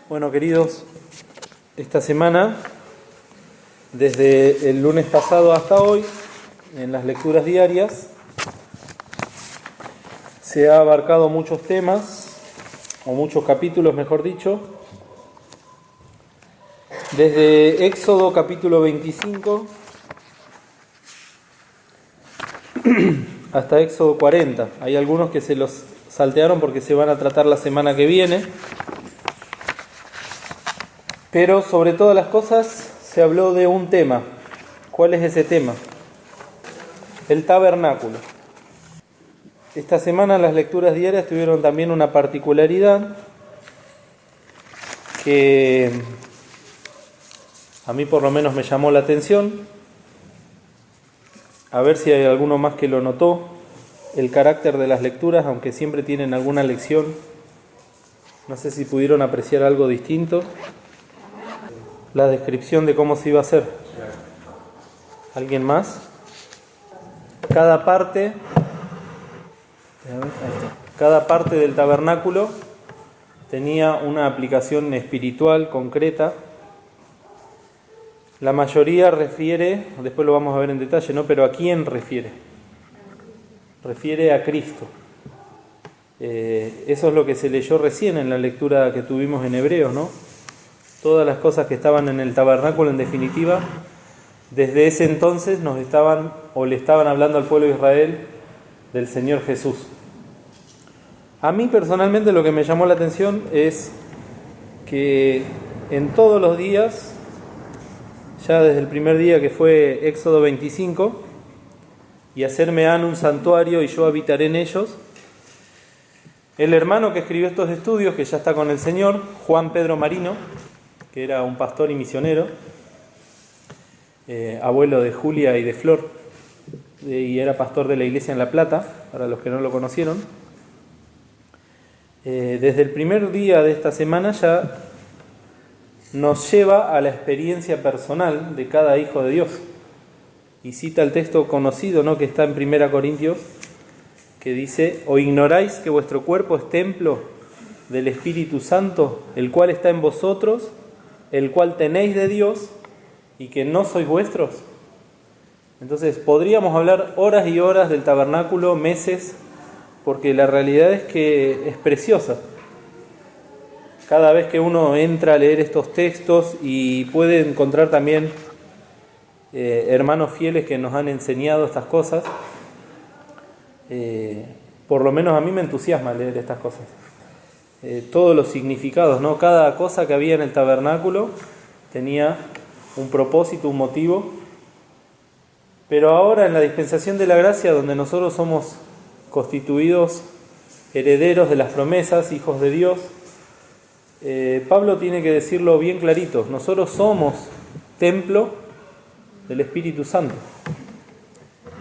Bueno, queridos, esta semana, desde el lunes pasado hasta hoy, en las lecturas diarias, se ha abarcado muchos temas, o muchos capítulos, mejor dicho, desde Éxodo capítulo 25 hasta Éxodo 40. Hay algunos que se los saltearon porque se van a tratar la semana que viene. Pero sobre todas las cosas se habló de un tema. ¿Cuál es ese tema? El tabernáculo. Esta semana las lecturas diarias tuvieron también una particularidad que a mí por lo menos me llamó la atención. A ver si hay alguno más que lo notó. El carácter de las lecturas, aunque siempre tienen alguna lección. No sé si pudieron apreciar algo distinto. La descripción de cómo se iba a hacer. ¿Alguien más? Cada parte del tabernáculo tenía una aplicación espiritual concreta. La mayoría refiere, después lo vamos a ver en detalle, ¿no? Pero ¿a quién refiere? Refiere a Cristo. Eso es lo que se leyó recién en la lectura que tuvimos en Hebreos, ¿no? Todas las cosas que estaban en el tabernáculo, en definitiva, desde ese entonces le estaban hablando al pueblo de Israel del Señor Jesús. A mí personalmente lo que me llamó la atención es que en todos los días, ya desde el primer día que fue Éxodo 25, y hacerme han un santuario y yo habitaré en ellos, el hermano que escribió estos estudios, que ya está con el Señor, Juan Pedro Marino, que era un pastor y misionero, abuelo de Julia y de Flor, y era pastor de la iglesia en La Plata, para los que no lo conocieron. Desde el primer día de esta semana ya nos lleva a la experiencia personal de cada hijo de Dios. Y cita el texto conocido, ¿no?, que está en 1 Corintios, que dice: ¿O ignoráis que vuestro cuerpo es templo del Espíritu Santo, el cual está en vosotros, el cual tenéis de Dios, y que no sois vuestros? Entonces podríamos hablar horas y horas del tabernáculo, meses, porque la realidad es que es preciosa. Cada vez que uno entra a leer estos textos, y puede encontrar también hermanos fieles que nos han enseñado estas cosas, por lo menos a mí me entusiasma leer estas cosas. Todos los significados, ¿no? Cada cosa que había en el tabernáculo tenía un propósito, un motivo. Pero ahora en la dispensación de la gracia, donde nosotros somos constituidos herederos de las promesas, hijos de Dios, Pablo tiene que decirlo bien clarito: nosotros somos templo del Espíritu Santo,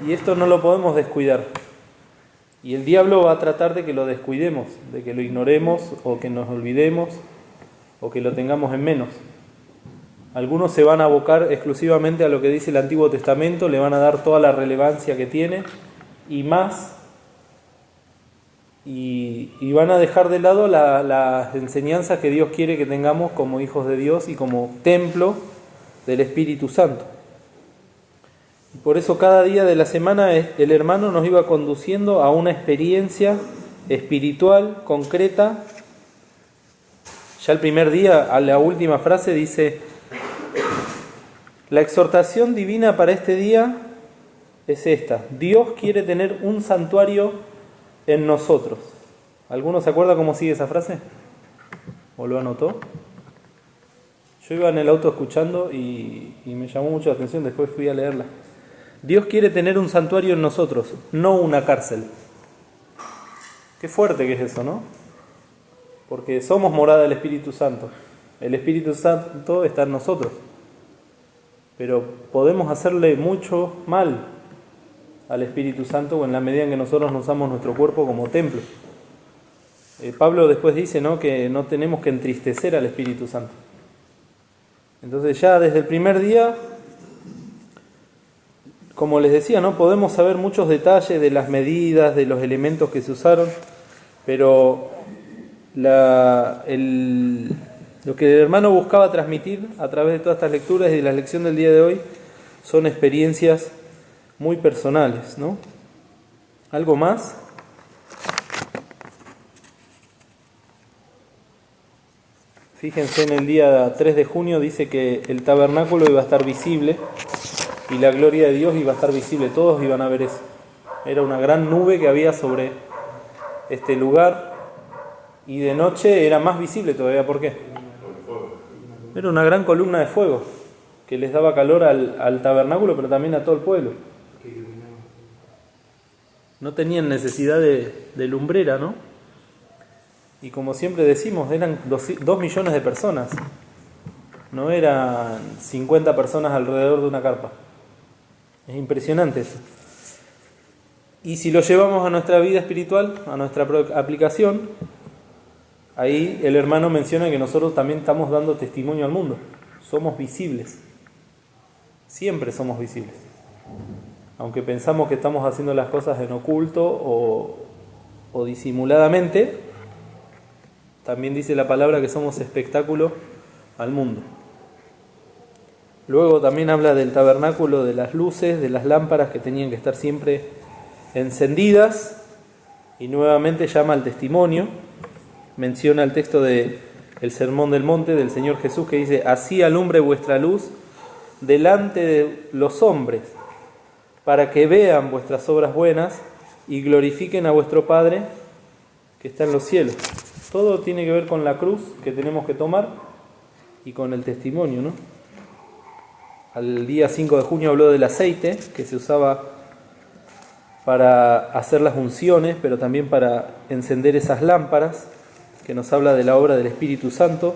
y esto no lo podemos descuidar. Y el diablo va a tratar de que lo descuidemos, de que lo ignoremos, o que nos olvidemos, o que lo tengamos en menos. Algunos se van a abocar exclusivamente a lo que dice el Antiguo Testamento, le van a dar toda la relevancia que tiene y más, y van a dejar de lado las enseñanzas que Dios quiere que tengamos como hijos de Dios y como templo del Espíritu Santo. Y por eso cada día de la semana el hermano nos iba conduciendo a una experiencia espiritual concreta. Ya el primer día, a la última frase, dice: la exhortación divina para este día es esta: Dios quiere tener un santuario en nosotros. ¿Alguno se acuerda cómo sigue esa frase? ¿O lo anotó? Yo iba en el auto escuchando y me llamó mucho la atención, después fui a leerla. Dios quiere tener un santuario en nosotros, no una cárcel. Qué fuerte que es eso, ¿no? Porque somos morada del Espíritu Santo. El Espíritu Santo está en nosotros. Pero podemos hacerle mucho mal al Espíritu Santo, o en la medida en que nosotros nos usamos nuestro cuerpo como templo. Pablo después dice, ¿no?, que no tenemos que entristecer al Espíritu Santo. Entonces ya desde el primer día, como les decía, ¿no?, podemos saber muchos detalles de las medidas, de los elementos que se usaron, pero Lo que el hermano buscaba transmitir a través de todas estas lecturas y de la lección del día de hoy son experiencias muy personales, ¿no? ¿Algo más? Fíjense, en el día 3 de junio dice que el tabernáculo iba a estar visible y la gloria de Dios iba a estar visible, todos iban a ver eso. Era una gran nube que había sobre este lugar y de noche era más visible todavía. ¿Por qué? Era una gran columna de fuego que les daba calor al tabernáculo, pero también a todo el pueblo. No tenían necesidad de lumbrera, ¿no? Y como siempre decimos, eran 2 millones de personas. No eran 50 personas alrededor de una carpa. Es impresionante eso. Y si lo llevamos a nuestra vida espiritual, a nuestra aplicación, ahí el hermano menciona que nosotros también estamos dando testimonio al mundo. Somos visibles. Siempre somos visibles. Aunque pensamos que estamos haciendo las cosas en oculto o disimuladamente, también dice la palabra que somos espectáculo al mundo. Luego también habla del tabernáculo, de las luces, de las lámparas que tenían que estar siempre encendidas, y nuevamente llama al testimonio. Menciona el texto del Sermón del Monte del Señor Jesús, que dice: así alumbre vuestra luz delante de los hombres, para que vean vuestras obras buenas y glorifiquen a vuestro Padre que está en los cielos. Todo tiene que ver con la cruz que tenemos que tomar y con el testimonio, ¿no? Al día 5 de junio habló del aceite que se usaba para hacer las unciones, pero también para encender esas lámparas, que nos habla de la obra del Espíritu Santo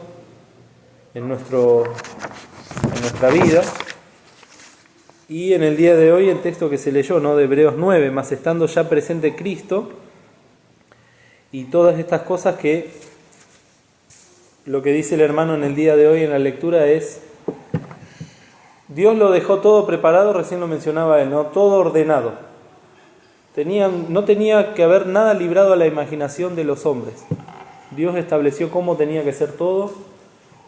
en nuestra vida. Y en el día de hoy el texto que se leyó, ¿no?, de Hebreos 9, más estando ya presente Cristo, y todas estas cosas que lo que dice el hermano en el día de hoy en la lectura es: Dios lo dejó todo preparado, recién lo mencionaba él, ¿no?, todo ordenado. No tenía que haber nada librado a la imaginación de los hombres. Dios estableció cómo tenía que ser todo,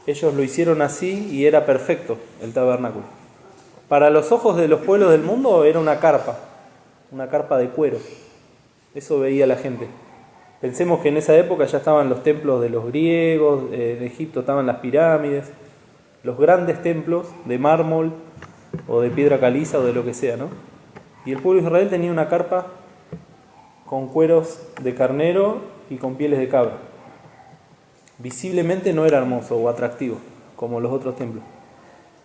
ellos lo hicieron así y era perfecto el tabernáculo. Para los ojos de los pueblos del mundo era una carpa de cuero. Eso veía la gente. Pensemos que en esa época ya estaban los templos de los griegos, de Egipto estaban las pirámides, los grandes templos de mármol o de piedra caliza o de lo que sea, ¿no? Y el pueblo de Israel tenía una carpa con cueros de carnero y con pieles de cabra. Visiblemente no era hermoso o atractivo como los otros templos.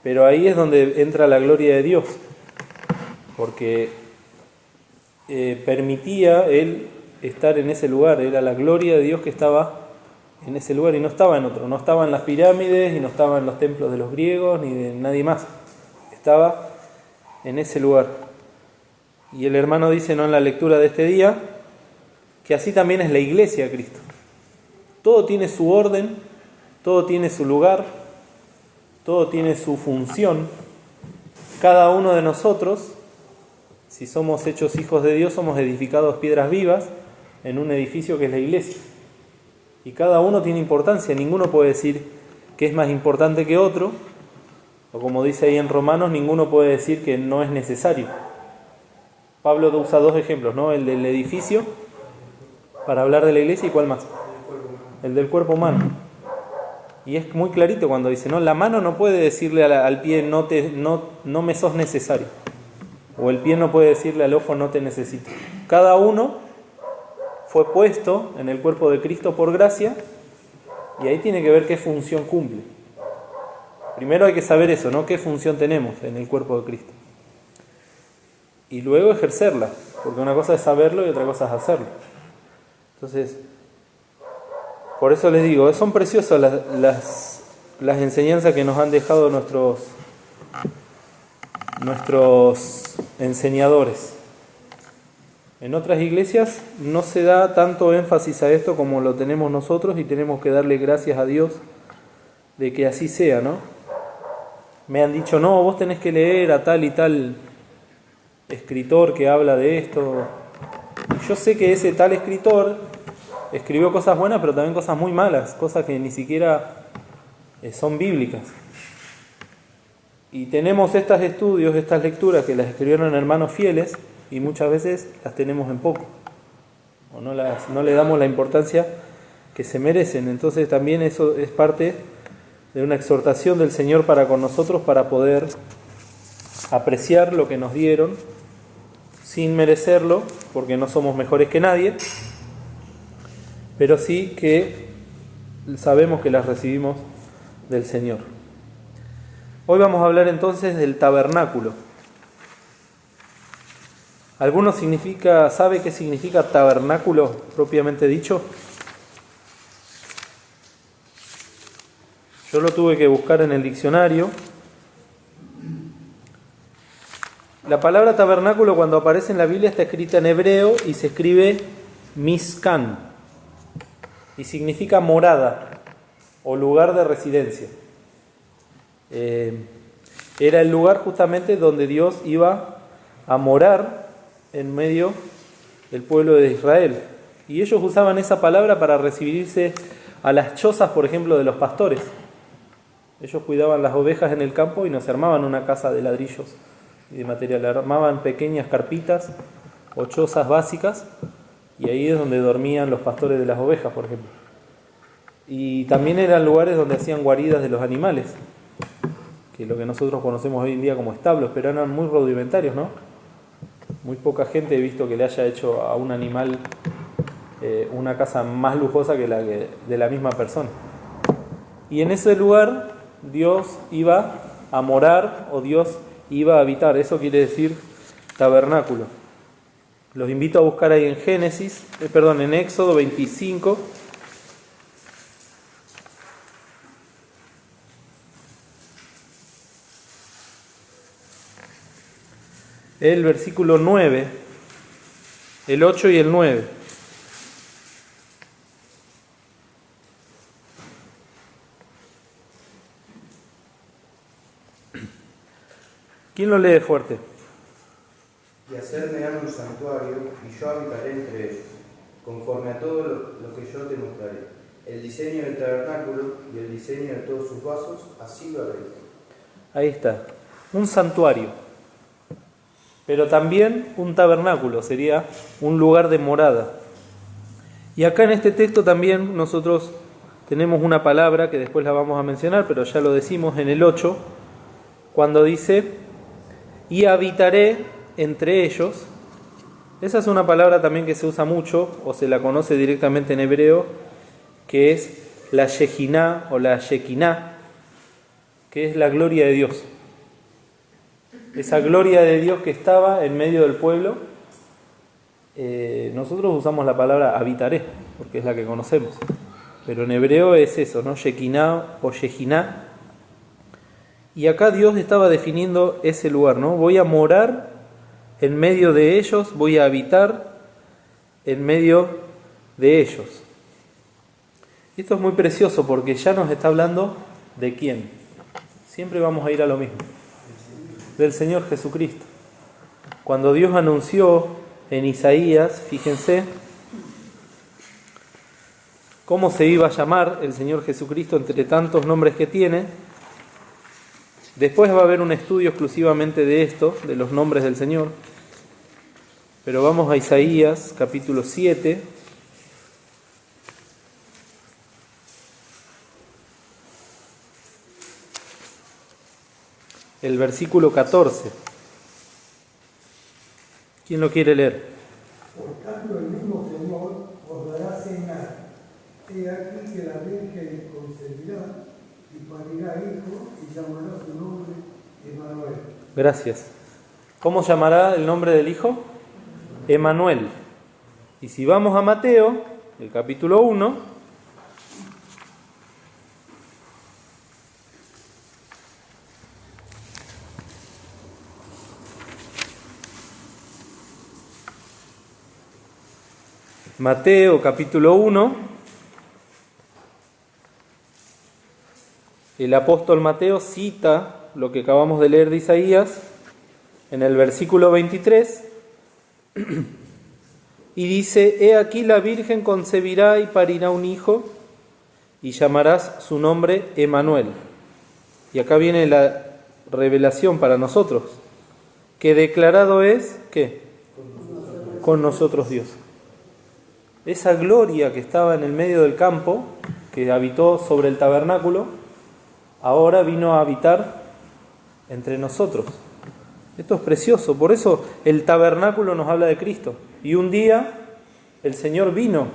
Pero ahí es donde entra la gloria de Dios, porque permitía él estar en ese lugar. Era la gloria de Dios que estaba en ese lugar y no estaba en otro. No estaba en las pirámides y no estaba en los templos de los griegos ni de nadie más. Estaba en ese lugar. Y el hermano dice, ¿no?, en la lectura de este día, que así también es la iglesia de Cristo. Todo tiene su orden, todo tiene su lugar, todo tiene su función. Cada uno de nosotros, si somos hechos hijos de Dios, somos edificados piedras vivas en un edificio que es la iglesia. Y cada uno tiene importancia, ninguno puede decir que es más importante que otro, o como dice ahí en Romanos, ninguno puede decir que no es necesario. Pablo usa 2 ejemplos, ¿no?, el del edificio para hablar de la iglesia, y ¿cuál más? El del cuerpo humano. Y es muy clarito cuando dice, ¿no?, la mano no puede decirle al pie no me sos necesario, o el pie no puede decirle al ojo no te necesito. Cada uno fue puesto en el cuerpo de Cristo por gracia, y ahí tiene que ver qué función cumple. Primero hay que saber eso, ¿no?, qué función tenemos en el cuerpo de Cristo, y luego ejercerla, porque una cosa es saberlo y otra cosa es hacerlo. Entonces, por eso les digo, son preciosas las enseñanzas que nos han dejado nuestros enseñadores. En otras iglesias no se da tanto énfasis a esto como lo tenemos nosotros, y tenemos que darle gracias a Dios de que así sea, ¿no? Me han dicho, no, vos tenés que leer a tal y tal escritor que habla de esto. Y yo sé que ese tal escritor escribió cosas buenas, pero también cosas muy malas, cosas que ni siquiera son bíblicas. Y tenemos estos estudios, estas lecturas que las escribieron hermanos fieles y muchas veces las tenemos en poco, o no le damos la importancia que se merecen. Entonces también eso es parte de una exhortación del Señor para con nosotros, para poder apreciar lo que nos dieron sin merecerlo, porque no somos mejores que nadie, pero sí que sabemos que las recibimos del Señor. Hoy vamos a hablar entonces del tabernáculo. ¿Alguno sabe qué significa tabernáculo propiamente dicho? Yo lo tuve que buscar en el diccionario. La palabra tabernáculo, cuando aparece en la Biblia, está escrita en hebreo y se escribe Mishkan, y significa morada o lugar de residencia. Era el lugar justamente donde Dios iba a morar en medio del pueblo de Israel. Y ellos usaban esa palabra para referirse a las chozas, por ejemplo, de los pastores. Ellos cuidaban las ovejas en el campo y no se armaban una casa de ladrillos y de material, armaban pequeñas carpitas o chozas básicas, y ahí es donde dormían los pastores de las ovejas, por ejemplo. Y también eran lugares donde hacían guaridas de los animales, que es lo que nosotros conocemos hoy en día como establos, pero eran muy rudimentarios, ¿no? Muy poca gente he visto que le haya hecho a un animal una casa más lujosa que la de la misma persona. Y en ese lugar Dios iba a morar, o Dios iba a habitar. Eso quiere decir tabernáculo. Los invito a buscar ahí en Éxodo 25. El versículo 9, el 8 y el 9. ¿Quién lo lee fuerte? Y hacerme un santuario, y yo habitaré entre ellos, conforme a todo lo que yo te mostraré. El diseño del tabernáculo y el diseño de todos sus vasos, así lo haréis. Ahí está, un santuario, pero también un tabernáculo, sería un lugar de morada. Y acá en este texto también nosotros tenemos una palabra que después la vamos a mencionar, pero ya lo decimos en el 8, cuando dice: y habitaré entre ellos. Esa es una palabra también que se usa mucho, o se la conoce directamente en hebreo, que es la Shekinah o la Shekinah, que es la gloria de Dios. Esa gloria de Dios que estaba en medio del pueblo. Nosotros usamos la palabra habitaré, porque es la que conocemos, pero en hebreo es eso, ¿no? Shekinah o Shekinah. Y acá Dios estaba definiendo ese lugar, ¿no? Voy a morar en medio de ellos, voy a habitar en medio de ellos. Y esto es muy precioso porque ya nos está hablando de quién. Siempre vamos a ir a lo mismo. Del Señor Jesucristo. Cuando Dios anunció en Isaías, fíjense cómo se iba a llamar el Señor Jesucristo entre tantos nombres que tiene. Después va a haber un estudio exclusivamente de esto, de los nombres del Señor. Pero vamos a Isaías, capítulo 7. El versículo 14. ¿Quién lo quiere leer? Por tanto, el mismo Señor os dará señal. He aquí que la Virgen concebirá y parirá hijo, y llamará su nombre Emmanuel. Gracias. ¿Cómo llamará el nombre del hijo? Emmanuel. Y si vamos a Mateo, el capítulo 1, Mateo capítulo 1, el apóstol Mateo cita lo que acabamos de leer de Isaías en el versículo 23 y dice: he aquí la Virgen concebirá y parirá un hijo y llamarás su nombre Emmanuel. Y acá viene la revelación para nosotros, que declarado es, ¿qué? Con nosotros Dios. Esa gloria que estaba en el medio del campo, que habitó sobre el tabernáculo, ahora vino a habitar entre nosotros. Esto es precioso, por eso el tabernáculo nos habla de Cristo. Y un día el Señor vino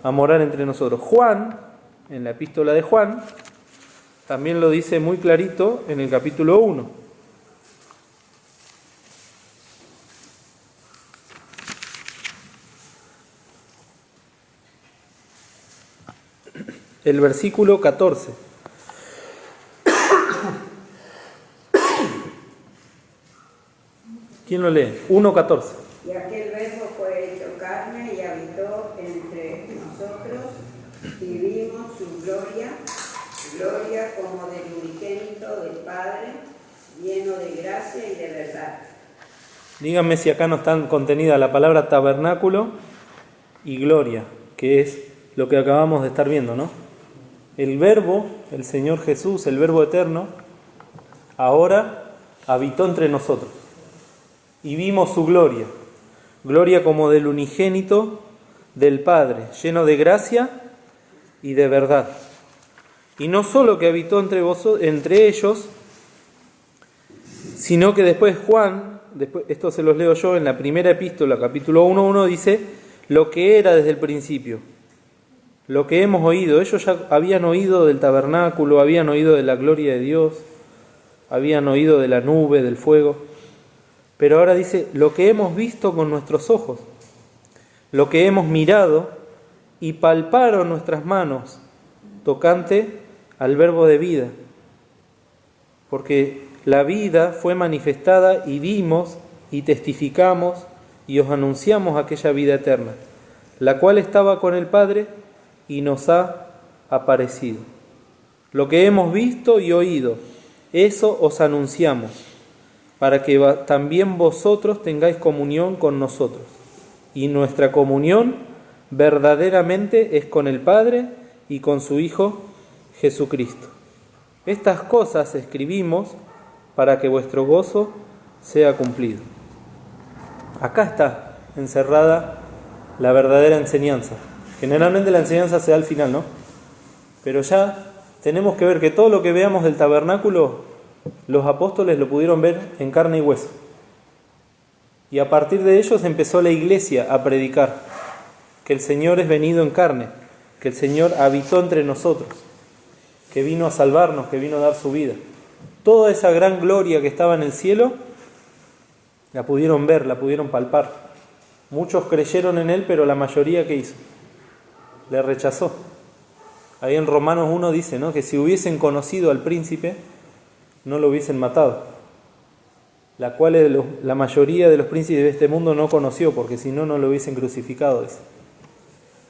a morar entre nosotros. Juan, en la epístola de Juan, también lo dice muy clarito en el capítulo 1. El versículo 14. ¿Quién lo lee? 1:14. Y aquel verbo fue hecho carne y habitó entre nosotros, y vimos su gloria, gloria como del unigénito del Padre, lleno de gracia y de verdad. Díganme si acá no están contenida la palabra tabernáculo y gloria, que es lo que acabamos de estar viendo, ¿no? El verbo, el Señor Jesús, el verbo eterno, ahora habitó entre nosotros y vimos su gloria, gloria como del unigénito del Padre, lleno de gracia y de verdad. Y no solo que habitó entre ellos, sino que después Juan, esto se los leo yo en la primera epístola, capítulo 1:1, dice lo que era desde el principio, lo que hemos oído. Ellos ya habían oído del tabernáculo, habían oído de la gloria de Dios, habían oído de la nube, del fuego, pero ahora dice lo que hemos visto con nuestros ojos, lo que hemos mirado y palparon nuestras manos tocante al verbo de vida, porque la vida fue manifestada y vimos y testificamos y os anunciamos aquella vida eterna, la cual estaba con el Padre y nos ha aparecido. Lo que hemos visto y oído, eso os anunciamos, para que también vosotros tengáis comunión con nosotros. Y nuestra comunión verdaderamente es con el Padre y con su Hijo Jesucristo. Estas cosas escribimos para que vuestro gozo sea cumplido. Acá está encerrada la verdadera enseñanza. Generalmente la enseñanza se da al final, ¿no? Pero ya tenemos que ver que todo lo que veamos del tabernáculo, los apóstoles lo pudieron ver en carne y hueso. Y a partir de ellos empezó la iglesia a predicar que el Señor es venido en carne, que el Señor habitó entre nosotros, que vino a salvarnos, que vino a dar su vida. Toda esa gran gloria que estaba en el cielo, la pudieron ver, la pudieron palpar. Muchos creyeron en Él, pero la mayoría, ¿qué hizo? Le rechazó. Ahí en Romanos 1 dice, ¿no?, que si hubiesen conocido al príncipe, no lo hubiesen matado. La cual la mayoría de los príncipes de este mundo no conoció, porque si no, no lo hubiesen crucificado, dice.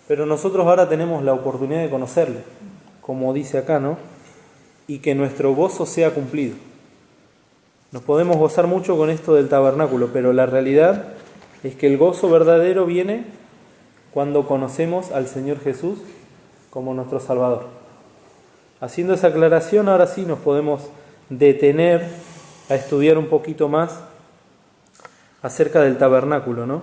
Pero nosotros ahora tenemos la oportunidad de conocerle, como dice acá, ¿no? Y que nuestro gozo sea cumplido. Nos podemos gozar mucho con esto del tabernáculo, pero la realidad es que el gozo verdadero viene cuando conocemos al Señor Jesús como nuestro Salvador. Haciendo esa aclaración, ahora sí nos podemos detener a estudiar un poquito más acerca del tabernáculo, ¿no?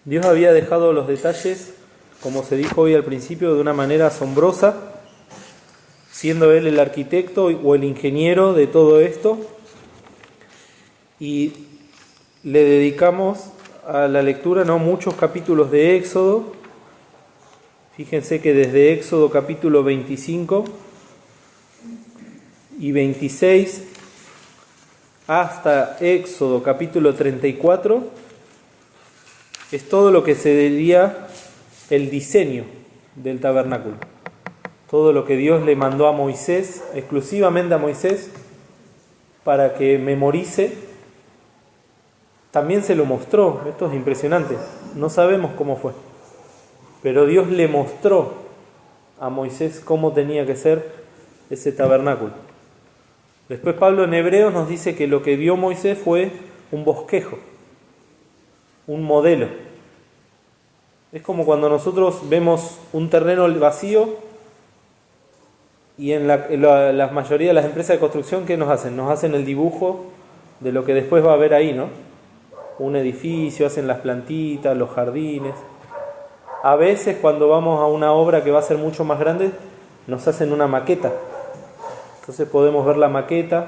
Dios había dejado los detalles, como se dijo hoy al principio, de una manera asombrosa, siendo Él el arquitecto o el ingeniero de todo esto, y le dedicamos a la lectura, ¿no?, muchos capítulos de Éxodo. Fíjense que desde Éxodo capítulo 25 y 26 hasta Éxodo capítulo 34 es todo lo que se diría el diseño del tabernáculo. Todo lo que Dios le mandó a Moisés, exclusivamente a Moisés, para que memorice. También se lo mostró, esto es impresionante, no sabemos cómo fue, pero Dios le mostró a Moisés cómo tenía que ser ese tabernáculo. Después Pablo en Hebreos nos dice que lo que vio Moisés fue un bosquejo, un modelo. Es como cuando nosotros vemos un terreno vacío Y en la mayoría de las empresas de construcción, ¿qué nos hacen? Nos hacen el dibujo de lo que después va a haber ahí, ¿no? Un edificio, hacen las plantitas, los jardines. A veces cuando vamos a una obra que va a ser mucho más grande, nos hacen una maqueta. Entonces podemos ver la maqueta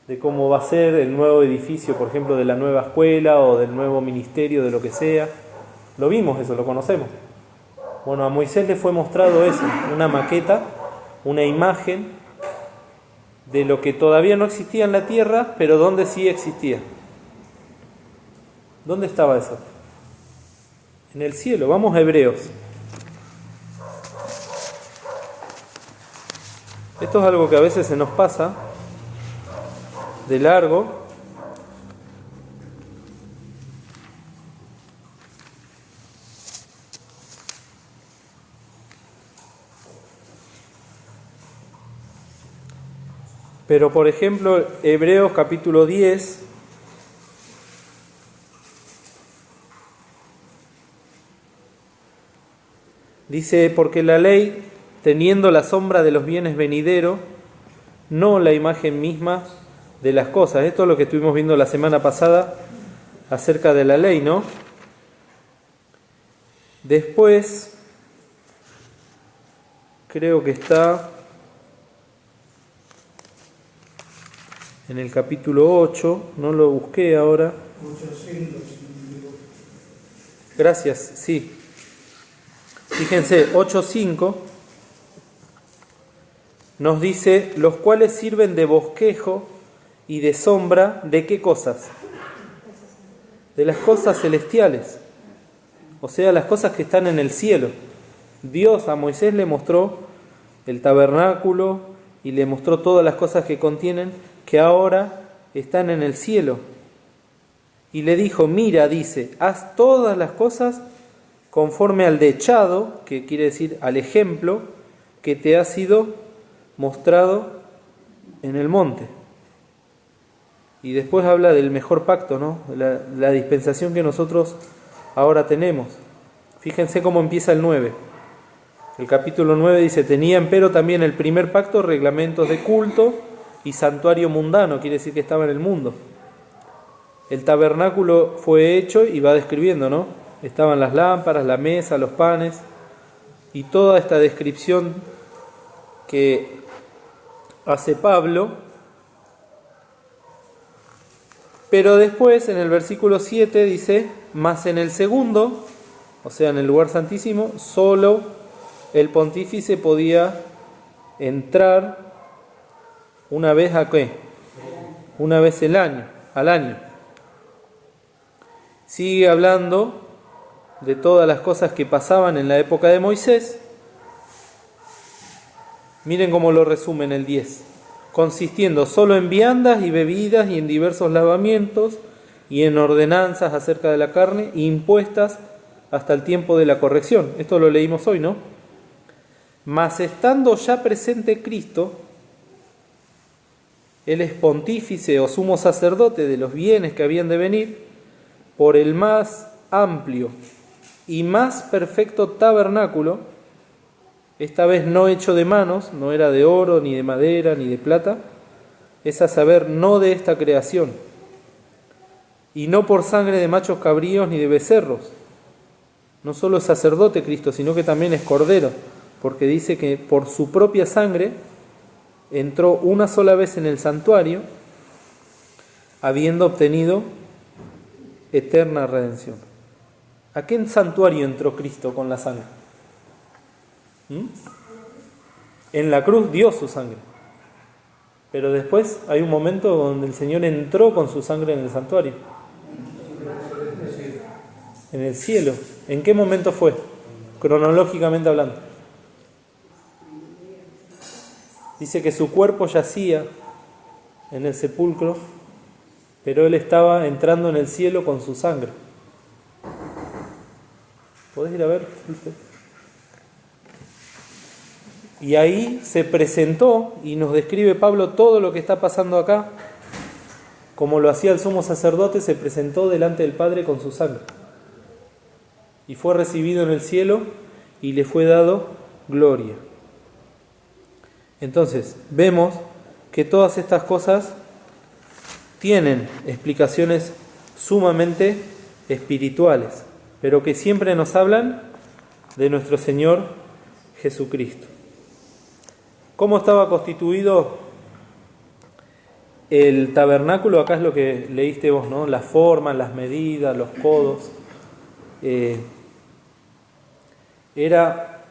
de cómo va a ser el nuevo edificio, por ejemplo, de la nueva escuela o del nuevo ministerio, de lo que sea. Lo vimos eso, lo conocemos. Bueno, a Moisés le fue mostrado eso, una maqueta, una imagen de lo que todavía no existía en la tierra, pero donde sí existía. ¿Dónde estaba eso? En el cielo. Vamos a Hebreos. Esto es algo que a veces se nos pasa de largo. Pero por ejemplo, Hebreos capítulo 10, dice, porque la ley, teniendo la sombra de los bienes venideros, no la imagen misma de las cosas. Esto es lo que estuvimos viendo la semana pasada acerca de la ley, ¿no? Después, creo que está en el capítulo 8, no lo busqué ahora. 800. Gracias, sí. Fíjense, 8.5 nos dice, los cuales sirven de bosquejo y de sombra, ¿de qué cosas? De las cosas celestiales, o sea, las cosas que están en el cielo. Dios a Moisés le mostró el tabernáculo y le mostró todas las cosas que contienen, que ahora están en el cielo. Y le dijo, mira, dice, haz todas las cosas conforme al dechado, que quiere decir al ejemplo, que te ha sido mostrado en el monte. Y después habla del mejor pacto, ¿no? La dispensación que nosotros ahora tenemos. Fíjense cómo empieza el 9. El capítulo 9 dice, tenía empero también el primer pacto reglamentos de culto y santuario mundano, quiere decir que estaba en el mundo. El tabernáculo fue hecho y va describiendo, ¿no? Estaban las lámparas, la mesa, los panes y toda esta descripción que hace Pablo. Pero después en el versículo 7 dice, mas en el segundo, o sea en el lugar santísimo, solo el pontífice podía entrar una vez a qué, una vez al año. Sigue hablando de todas las cosas que pasaban en la época de Moisés. Miren cómo lo resume en el 10. Consistiendo solo en viandas y bebidas y en diversos lavamientos y en ordenanzas acerca de la carne impuestas hasta el tiempo de la corrección. Esto lo leímos hoy, ¿no? Mas estando ya presente Cristo, Él es pontífice o sumo sacerdote de los bienes que habían de venir, por el más amplio y más perfecto tabernáculo, esta vez no hecho de manos, no era de oro, ni de madera, ni de plata, es a saber, no de esta creación, y no por sangre de machos cabríos ni de becerros. No solo es sacerdote Cristo, sino que también es cordero, porque dice que por su propia sangre entró una sola vez en el santuario, habiendo obtenido eterna redención. ¿A qué santuario entró Cristo con la sangre? En la cruz dio su sangre, pero después hay un momento donde el Señor entró con su sangre en el santuario, en el cielo. ¿En qué momento fue? Cronológicamente hablando. Dice que su cuerpo yacía en el sepulcro, pero Él estaba entrando en el cielo con su sangre. ¿Podés ir a ver? Y ahí se presentó, y nos describe Pablo todo lo que está pasando acá, como lo hacía el sumo sacerdote, se presentó delante del Padre con su sangre. Y fue recibido en el cielo y le fue dado gloria. Entonces, vemos que todas estas cosas tienen explicaciones sumamente espirituales, pero que siempre nos hablan de nuestro Señor Jesucristo. ¿Cómo estaba constituido el tabernáculo? Acá es lo que leíste vos, ¿no? Las formas, las medidas, los codos. Era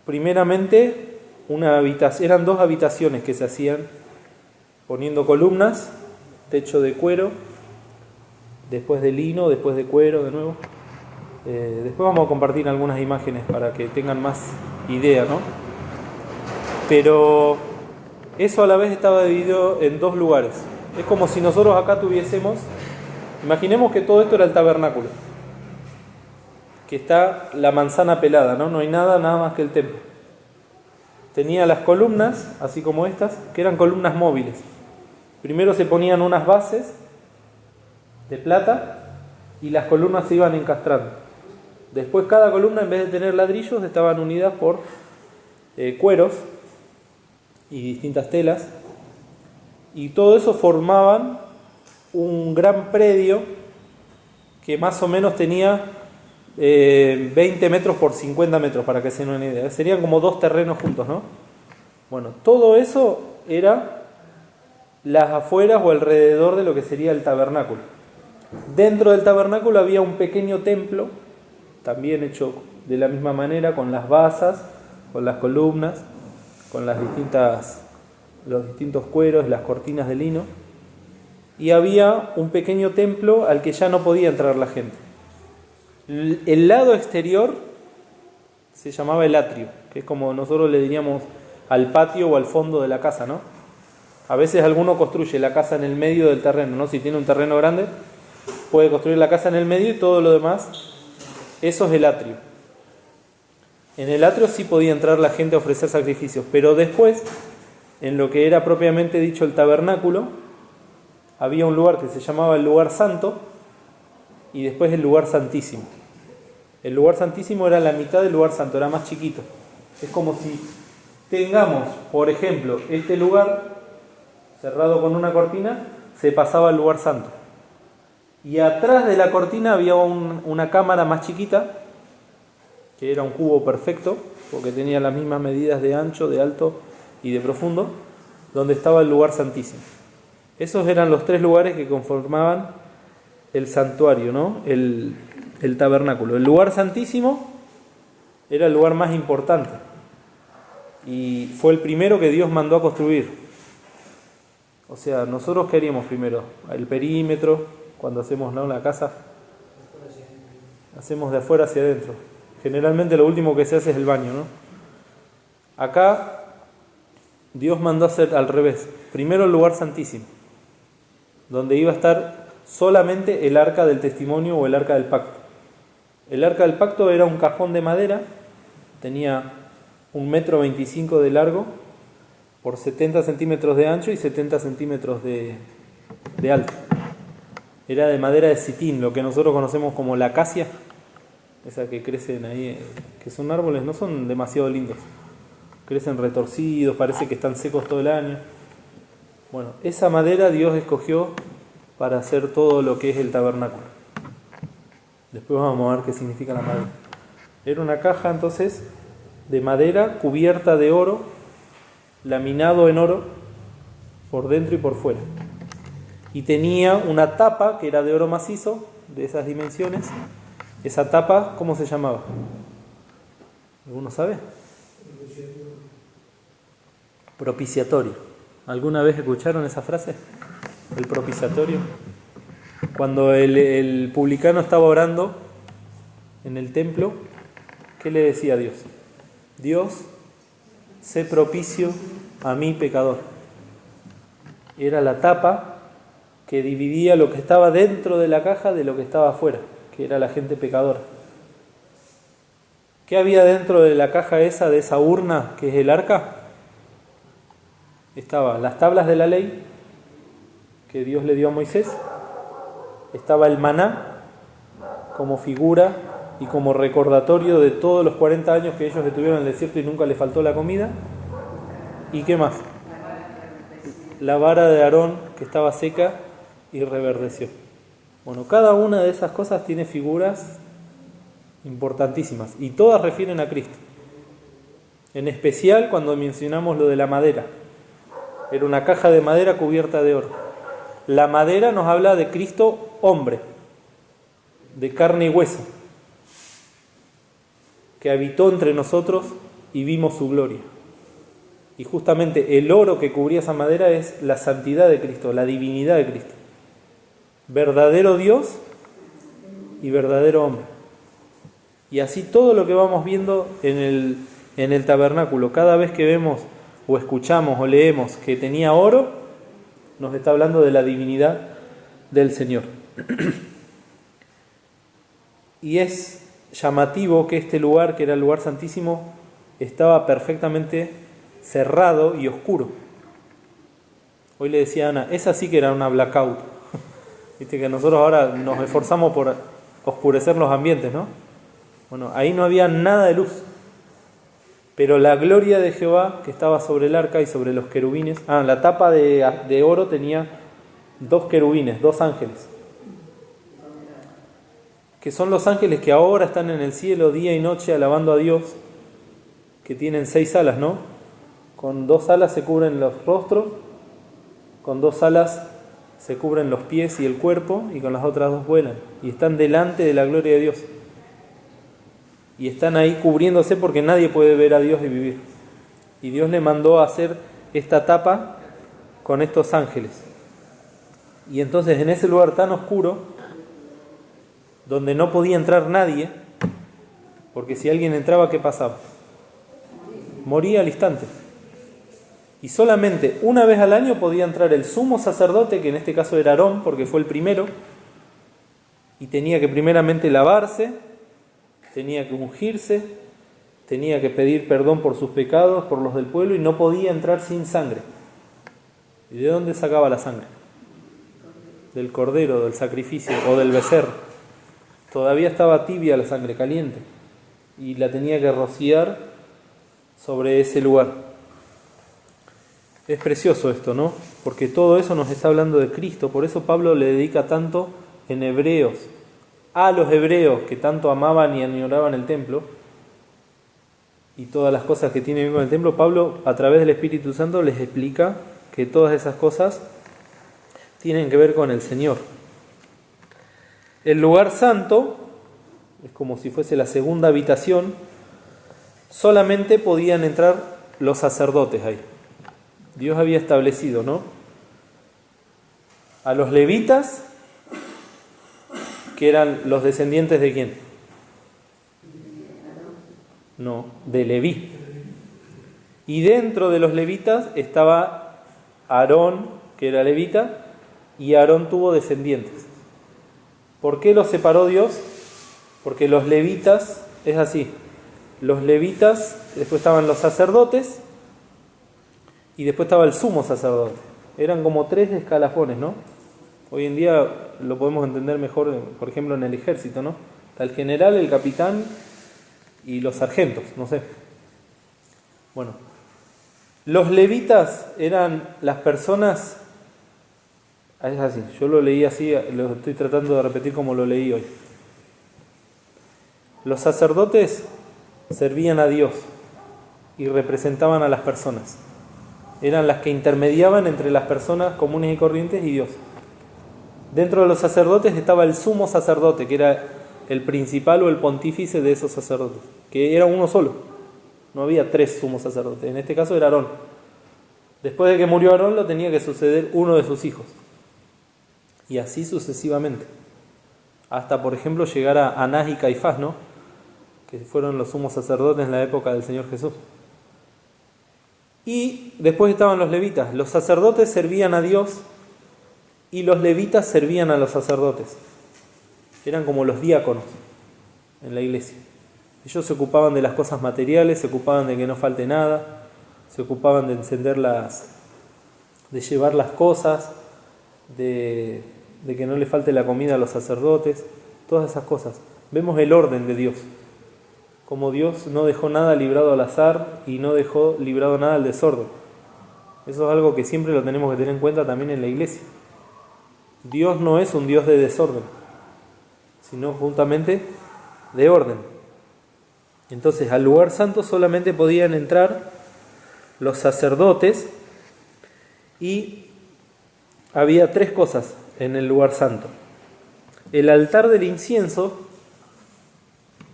primeramente una habitación, eran 2 habitaciones que se hacían poniendo columnas, techo de cuero, después de lino, después de cuero de nuevo. Después vamos a compartir algunas imágenes para que tengan más idea, ¿no? Pero eso a la vez estaba dividido en 2 lugares. Es como si nosotros acá tuviésemos, imaginemos que todo esto era el tabernáculo, que está la manzana pelada, ¿no? No hay nada más que el templo. Tenía las columnas, así como estas, que eran columnas móviles. Primero se ponían unas bases de plata y las columnas se iban encastrando. Después cada columna, en vez de tener ladrillos, estaban unidas por cueros y distintas telas, y todo eso formaban un gran predio que más o menos tenía 20 metros por 50 metros, para que se den una idea. Serían como 2 terrenos juntos, ¿no? Bueno, todo eso era las afueras o alrededor de lo que sería el tabernáculo. Dentro del tabernáculo había un pequeño templo, también hecho de la misma manera, con las basas, con las columnas, con los distintos cueros, las cortinas de lino, y había un pequeño templo al que ya no podía entrar la gente. El lado exterior se llamaba el atrio, que es como nosotros le diríamos al patio o al fondo de la casa, ¿no? A veces alguno construye la casa en el medio del terreno, ¿no? Si tiene un terreno grande, puede construir la casa en el medio y todo lo demás, eso es el atrio. En el atrio sí podía entrar la gente a ofrecer sacrificios, pero después, en lo que era propiamente dicho el tabernáculo, había un lugar que se llamaba el lugar santo y después el lugar santísimo. El lugar santísimo era la mitad del lugar santo, era más chiquito. Es como si tengamos, por ejemplo, este lugar cerrado con una cortina, se pasaba al lugar santo. Y atrás de la cortina había una cámara más chiquita, que era un cubo perfecto, porque tenía las mismas medidas de ancho, de alto y de profundo, donde estaba el lugar santísimo. Esos eran los 3 lugares que conformaban el santuario, ¿no? El tabernáculo. El lugar santísimo era el lugar más importante y fue el primero que Dios mandó a construir. O sea, nosotros queríamos primero el perímetro, cuando hacemos, ¿no?, la casa, hacemos de afuera hacia adentro. Generalmente lo último que se hace es el baño, ¿no? Acá Dios mandó a hacer al revés. Primero el lugar santísimo, donde iba a estar solamente el arca del testimonio o el arca del pacto. El arca del pacto era un cajón de madera, tenía 1,25 metros de largo por 70 centímetros de ancho y 70 centímetros de alto. Era de madera de sitín, lo que nosotros conocemos como la acacia, esa que crecen ahí, que son árboles, no son demasiado lindos, crecen retorcidos, parece que están secos todo el año. Bueno, esa madera Dios escogió para hacer todo lo que es el tabernáculo. Después vamos a ver qué significa la madera. Era una caja entonces de madera cubierta de oro, laminado en oro por dentro y por fuera. Y tenía una tapa que era de oro macizo, de esas dimensiones. Esa tapa, ¿cómo se llamaba? ¿Alguno sabe? Propiciatorio. ¿Alguna vez escucharon esa frase? El propiciatorio. Cuando el publicano estaba orando en el templo, ¿qué le decía a Dios? Dios, sé propicio a mí pecador. Era la tapa que dividía lo que estaba dentro de la caja de lo que estaba afuera, que era la gente pecadora. ¿Qué había dentro de la caja esa, de esa urna que es el arca? Estaban las tablas de la ley que Dios le dio a Moisés, estaba el maná como figura y como recordatorio de todos los 40 años que ellos estuvieron en el desierto y nunca les faltó la comida, ¿Y qué más? La vara de Aarón que estaba seca y reverdeció. Bueno, cada una de esas cosas tiene figuras importantísimas y todas refieren a Cristo. En especial cuando mencionamos lo de la madera. Era una caja de madera cubierta de oro. La madera nos habla de Cristo hombre, de carne y hueso, que habitó entre nosotros y vimos su gloria. Y justamente el oro que cubría esa madera es la santidad de Cristo, la divinidad de Cristo. Verdadero Dios y verdadero hombre. Y así todo lo que vamos viendo en el tabernáculo, cada vez que vemos o escuchamos o leemos que tenía oro, nos está hablando de la divinidad del Señor. Y es llamativo que este lugar, que era el lugar santísimo, estaba perfectamente cerrado y oscuro. Hoy le decía a Ana, esa sí que era una blackout. Viste que nosotros ahora nos esforzamos por oscurecer los ambientes, ¿no? Bueno, ahí no había nada de luz. Pero la gloria de Jehová que estaba sobre el arca y sobre los querubines. La tapa de oro tenía 2 querubines, 2 ángeles. Que son los ángeles que ahora están en el cielo día y noche alabando a Dios. Que tienen 6 alas, ¿no? Con 2 alas se cubren los rostros. Con 2 alas se cubren los pies y el cuerpo. Y con las otras 2 vuelan. Y están delante de la gloria de Dios. Y están ahí cubriéndose porque nadie puede ver a Dios y vivir. Y Dios le mandó a hacer esta tapa con estos ángeles. Y entonces en ese lugar tan oscuro, donde no podía entrar nadie, porque si alguien entraba, ¿qué pasaba? Moría al instante. Y solamente una vez al año podía entrar el sumo sacerdote, que en este caso era Aarón, porque fue el primero, y tenía que primeramente lavarse, tenía que ungirse, tenía que pedir perdón por sus pecados, por los del pueblo, y no podía entrar sin sangre. ¿Y de dónde sacaba la sangre? Del cordero, del sacrificio o del becerro. Todavía estaba tibia la sangre, caliente, y la tenía que rociar sobre ese lugar. Es precioso esto, ¿no? Porque todo eso nos está hablando de Cristo. Por eso Pablo le dedica tanto en Hebreos a los hebreos que tanto amaban y añoraban el templo y todas las cosas que tienen que ver con el templo. Pablo, a través del Espíritu Santo, les explica que todas esas cosas tienen que ver con el Señor. El lugar santo es como si fuese la segunda habitación. Solamente podían entrar los sacerdotes ahí. Dios había establecido, ¿no?, a los levitas, que eran los descendientes de ¿quién? No, de Leví. Y dentro de los levitas estaba Aarón, que era levita, y Aarón tuvo descendientes. ¿Por qué los separó Dios? Porque los levitas, es así, los levitas, después estaban los sacerdotes, y después estaba el sumo sacerdote. Eran como 3 escalafones, ¿no? Hoy en día lo podemos entender mejor, por ejemplo, en el ejército, ¿no? Está el general, el capitán y los sargentos, no sé. Bueno, los levitas eran las personas, es así, yo lo leí así, lo estoy tratando de repetir como lo leí hoy. Los sacerdotes servían a Dios y representaban a las personas. Eran las que intermediaban entre las personas comunes y corrientes y Dios. Dentro de los sacerdotes estaba el sumo sacerdote, que era el principal o el pontífice de esos sacerdotes, que era uno solo. No había 3 sumos sacerdotes. En este caso era Aarón. Después de que murió Aarón, lo tenía que suceder uno de sus hijos. Y así sucesivamente. Hasta, por ejemplo, llegar a Anás y Caifás, ¿no?, que fueron los sumos sacerdotes en la época del Señor Jesús. Y después estaban los levitas. Los sacerdotes servían a Dios y los levitas servían a los sacerdotes. Eran como los diáconos en la iglesia. Ellos se ocupaban de las cosas materiales, se ocupaban de que no falte nada, se ocupaban de encender de llevar las cosas, de que no le falte la comida a los sacerdotes, todas esas cosas. Vemos el orden de Dios. Como Dios no dejó nada librado al azar y no dejó librado nada al desorden. Eso es algo que siempre lo tenemos que tener en cuenta también en la iglesia. Dios no es un Dios de desorden, sino justamente de orden. Entonces, al lugar santo solamente podían entrar los sacerdotes y había 3 cosas en el lugar santo. El altar del incienso,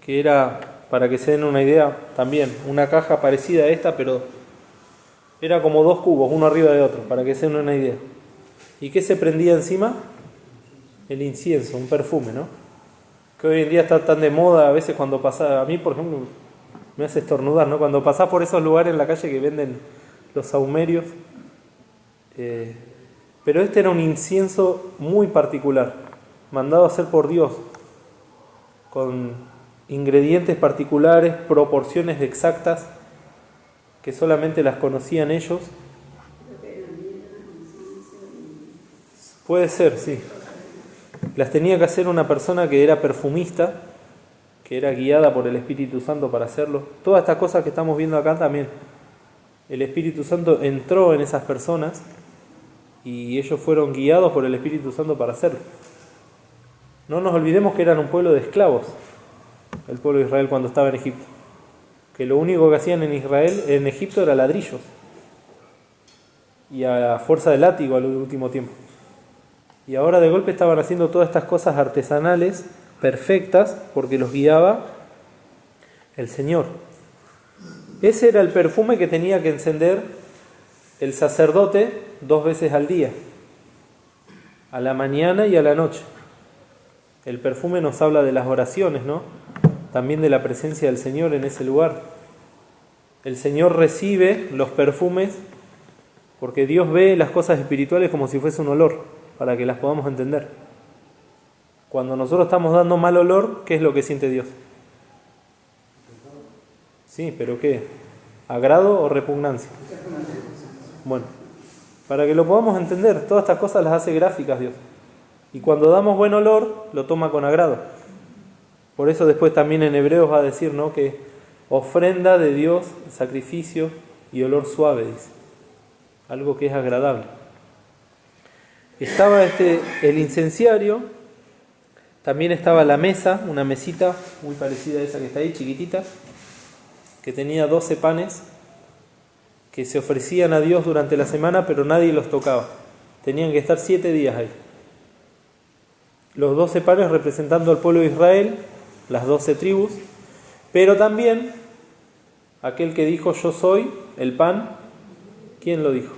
que era, para que se den una idea, también una caja parecida a esta, pero era como 2 cubos, uno arriba de otro, para que se den una idea. ¿Y qué se prendía encima? El incienso, un perfume, ¿no? Que hoy en día está tan de moda, a veces cuando pasa, a mí por ejemplo me hace estornudar, ¿no? Cuando pasás por esos lugares en la calle que venden los sahumerios, pero este era un incienso muy particular, mandado a hacer por Dios, con ingredientes particulares, proporciones exactas, que solamente las conocían ellos. Puede ser, sí. Las tenía que hacer una persona que era perfumista, que era guiada por el Espíritu Santo para hacerlo. Todas estas cosas que estamos viendo acá también, el Espíritu Santo entró en esas personas y ellos fueron guiados por el Espíritu Santo para hacerlo. No nos olvidemos que eran un pueblo de esclavos, el pueblo de Israel cuando estaba en Egipto, que lo único que hacían en Egipto era ladrillos y a fuerza de látigo al último tiempo. Y ahora de golpe estaban haciendo todas estas cosas artesanales perfectas porque los guiaba el Señor. Ese era el perfume que tenía que encender el sacerdote 2 veces al día, a la mañana y a la noche. El perfume nos habla de las oraciones, ¿no? También de la presencia del Señor en ese lugar. El Señor recibe los perfumes porque Dios ve las cosas espirituales como si fuese un olor, para que las podamos entender. Cuando nosotros estamos dando mal olor, ¿qué es lo que siente Dios? Sí, pero ¿qué? ¿Agrado o repugnancia? Bueno, para que lo podamos entender, todas estas cosas las hace gráficas Dios. Y cuando damos buen olor, lo toma con agrado. Por eso después también en Hebreos va a decir, ¿no?, que ofrenda de Dios, sacrificio y olor suave, dice. Algo que es agradable. Estaba el incenciario, también estaba la mesa, una mesita muy parecida a esa que está ahí, chiquitita, que tenía 12 panes que se ofrecían a Dios durante la semana, pero nadie los tocaba. Tenían que estar 7 días ahí. Los 12 panes representando al pueblo de Israel, las 12 tribus, pero también aquel que dijo yo soy el pan, ¿quién lo dijo?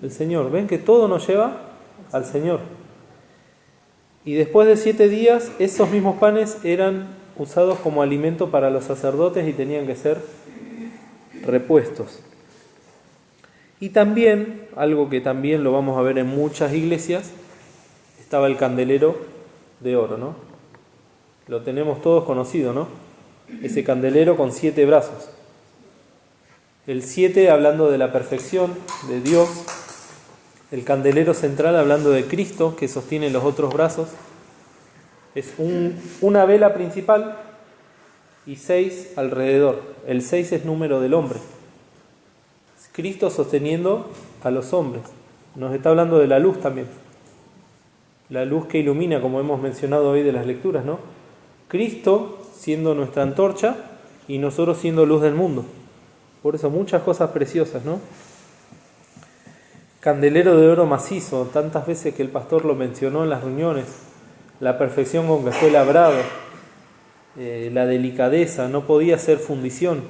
El Señor. ¿Ven que todo nos lleva al Señor? Y después de 7 días, esos mismos panes eran usados como alimento para los sacerdotes y tenían que ser repuestos. Y también, algo que también lo vamos a ver en muchas iglesias, estaba el candelero de oro, ¿no? Lo tenemos todos conocido, ¿no? Ese candelero con 7 brazos. El 7 hablando de la perfección de Dios. El candelero central hablando de Cristo que sostiene los otros brazos. Es una vela principal y 6 alrededor. El 6 es número del hombre. Es Cristo sosteniendo a los hombres. Nos está hablando de la luz también. La luz que ilumina, como hemos mencionado hoy de las lecturas, ¿no? Cristo siendo nuestra antorcha y nosotros siendo luz del mundo. Por eso muchas cosas preciosas, ¿no? Candelero de oro macizo, tantas veces que el pastor lo mencionó en las reuniones, la perfección con que fue labrado, la delicadeza, no podía ser fundición,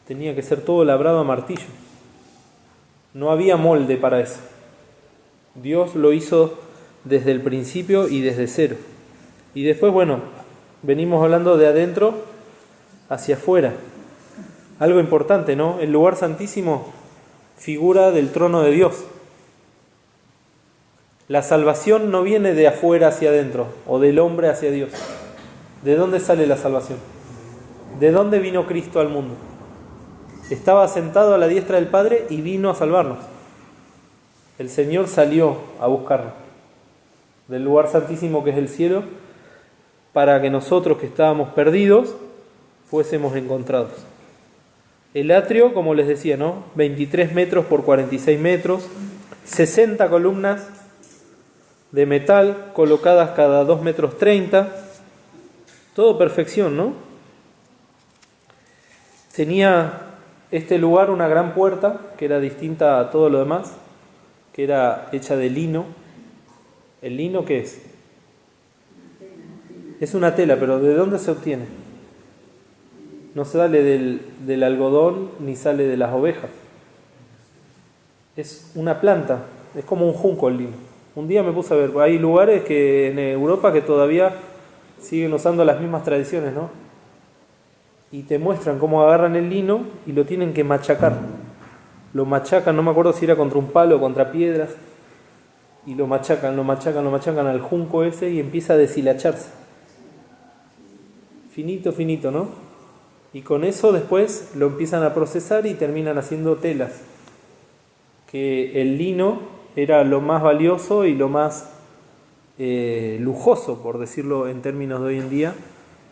tenía que ser todo labrado a martillo. No había molde para eso. Dios lo hizo desde el principio y desde cero. Y después, bueno, venimos hablando de adentro hacia afuera. Algo importante, ¿no? El lugar santísimo figura del trono de Dios. La salvación no viene de afuera hacia adentro o del hombre hacia Dios. ¿De dónde sale la salvación? ¿De dónde vino Cristo al mundo? Estaba sentado a la diestra del Padre y vino a salvarnos. El Señor salió a buscarnos del lugar santísimo que es el cielo para que nosotros que estábamos perdidos fuésemos encontrados. El atrio, como les decía, ¿no? 23 metros por 46 metros, 60 columnas de metal colocadas cada 2 metros 30, todo perfección, ¿no? Tenía este lugar una gran puerta que era distinta a todo lo demás, que era hecha de lino. ¿El lino qué es? Es una tela, pero ¿de dónde se obtiene? No sale del algodón ni sale de las ovejas. Es una planta, es como un junco el lino. Un día me puse a ver, hay lugares que en Europa que todavía siguen usando las mismas tradiciones, ¿no? Y te muestran cómo agarran el lino y lo tienen que machacar. Lo machacan, no me acuerdo si era contra un palo o contra piedras, y lo machacan al junco ese y empieza a deshilacharse. Finito, finito, ¿no? Y con eso después lo empiezan a procesar y terminan haciendo telas. Que el lino era lo más valioso y lo más lujoso, por decirlo en términos de hoy en día,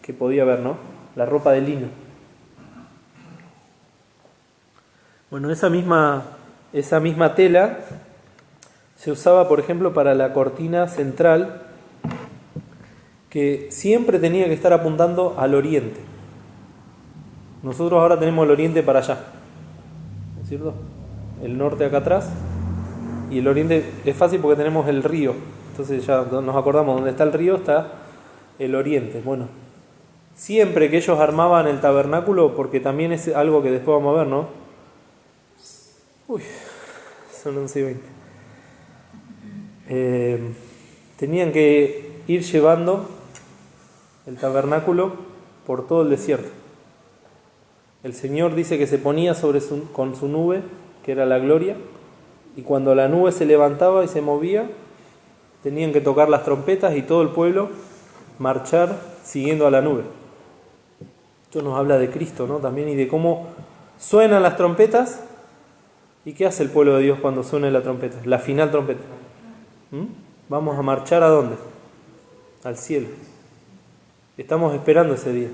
que podía haber, ¿no? La ropa de lino. Bueno, esa misma tela se usaba, por ejemplo, para la cortina central, que siempre tenía que estar apuntando al oriente. Nosotros ahora tenemos el oriente para allá, ¿no es cierto? El norte acá atrás, y el oriente es fácil porque tenemos el río. Entonces ya nos acordamos, donde está el río está el oriente. Bueno, siempre que ellos armaban el tabernáculo, porque también es algo que después vamos a ver, ¿no? Uy, son 11:20. Tenían que ir llevando el tabernáculo por todo el desierto. El Señor dice que se ponía con su nube, que era la gloria, y cuando la nube se levantaba y se movía, tenían que tocar las trompetas y todo el pueblo marchar siguiendo a la nube. Esto nos habla de Cristo, ¿no? También, y de cómo suenan las trompetas. ¿Y qué hace el pueblo de Dios cuando suena la trompeta? La final trompeta. Vamos a marchar ¿a dónde? Al cielo. Estamos esperando ese día.